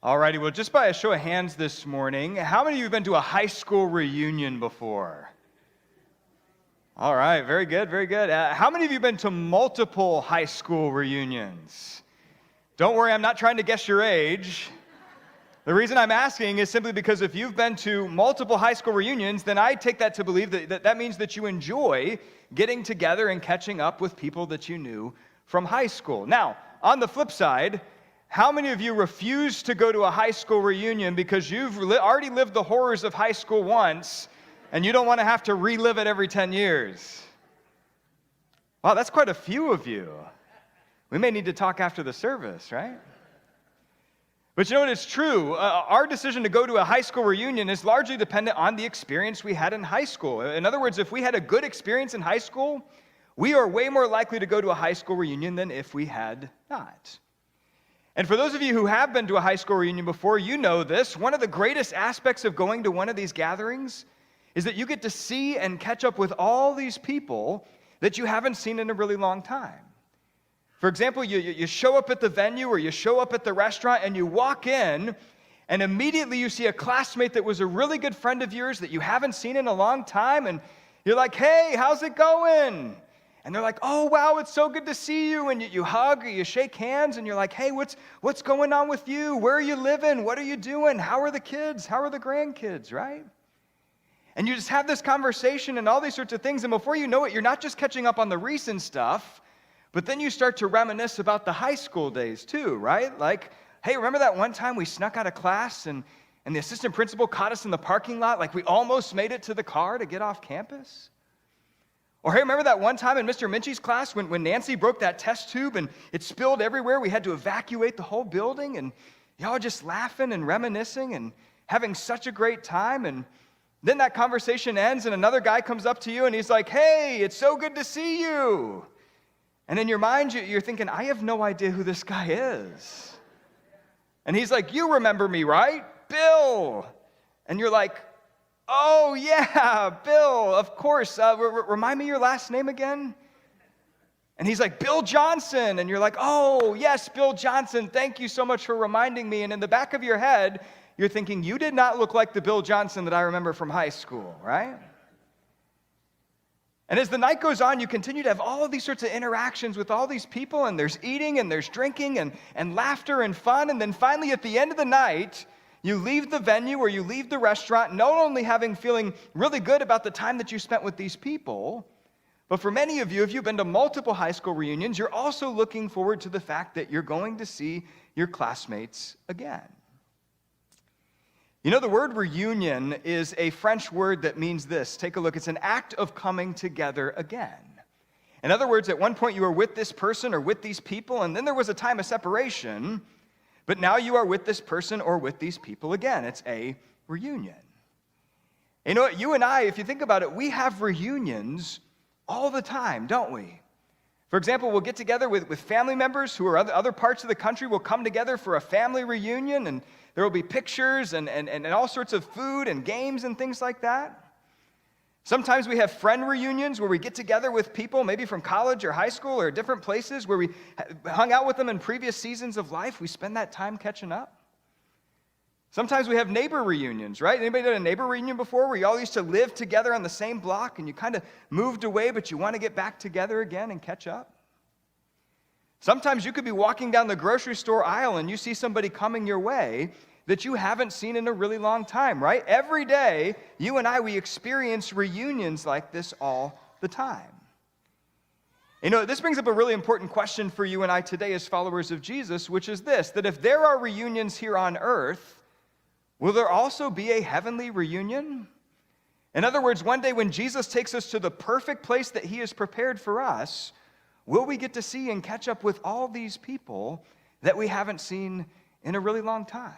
Alrighty, well, just by a show of hands this morning, how many of you have been to a high school reunion before? All right, very good, very good. How many of you have been to multiple high school reunions? Don't worry, I'm not trying to guess your age. The reason I'm asking is simply because if you've been to multiple high school reunions, then I take that to believe that means that you enjoy getting together and catching up with people that you knew from high school. Now, on the flip side, how many of you refuse to go to a high school reunion because you've already lived the horrors of high school once and you don't want to have to relive it every 10 years? Wow, that's quite a few of you. We may need to talk after the service, right? But you know what? It's true. Our decision to go to a high school reunion is largely dependent on the experience we had in high school. In other words, if we had a good experience in high school, we are way more likely to go to a high school reunion than if we had not. And for those of you who have been to a high school reunion before, you know this. One of the greatest aspects of going to one of these gatherings is that you get to see and catch up with all these people that you haven't seen in a really long time. For example, you show up at the venue or you show up at the restaurant and you walk in and immediately you see a classmate that was a really good friend of yours that you haven't seen in a long time, and you're like, "Hey, how's it going?" And they're like, "Oh, wow, it's so good to see you." And you hug or you shake hands and you're like, "Hey, what's going on with you? Where are you living? What are you doing? How are the kids? How are the grandkids?" Right? And you just have this conversation and all these sorts of things. And before you know it, you're not just catching up on the recent stuff, but then you start to reminisce about the high school days too, right? Like, "Hey, remember that one time we snuck out of class and the assistant principal caught us in the parking lot? Like we almost made it to the car to get off campus?" Or, "Hey, remember that one time in Mr. Minchie's class when Nancy broke that test tube and it spilled everywhere? We had to evacuate the whole building, and y'all just laughing and reminiscing and having such a great time." And then that conversation ends and another guy comes up to you and he's like, "Hey, it's so good to see you." And in your mind, you're thinking, "I have no idea who this guy is." And he's like, "You remember me, right? Bill." And you're like, "Oh, yeah, Bill, of course. Remind me your last name again?" And he's like, "Bill Johnson." And you're like, "Oh, yes, Bill Johnson. Thank you so much for reminding me." And in the back of your head, you're thinking, "You did not look like the Bill Johnson that I remember from high school," right? And as the night goes on, you continue to have all of these sorts of interactions with all these people, and there's eating and there's drinking and laughter and fun. And then finally, at the end of the night, you leave the venue or you leave the restaurant not only feeling really good about the time that you spent with these people, but for many of you, if you've been to multiple high school reunions, you're also looking forward to the fact that you're going to see your classmates again. You know, the word reunion is a French word that means this. Take a look. It's an act of coming together again. In other words, at one point you were with this person or with these people, and then there was a time of separation, but now you are with this person or with these people again. It's a reunion. You know what? You and I, if you think about it, we have reunions all the time, don't we? For example, we'll get together with family members who are other parts of the country. We'll come together for a family reunion, and there will be pictures and all sorts of food and games and things like that. Sometimes we have friend reunions where we get together with people, maybe from college or high school or different places where we hung out with them in previous seasons of life. We spend that time catching up. Sometimes we have neighbor reunions, right? Anybody done a neighbor reunion before where you all used to live together on the same block and you kind of moved away, but you want to get back together again and catch up? Sometimes you could be walking down the grocery store aisle and you see somebody coming your way that you haven't seen in a really long time, right? Every day, you and I, we experience reunions like this all the time. You know, this brings up a really important question for you and I today as followers of Jesus, which is this, that if there are reunions here on earth, will there also be a heavenly reunion? In other words, one day when Jesus takes us to the perfect place that he has prepared for us, will we get to see and catch up with all these people that we haven't seen in a really long time?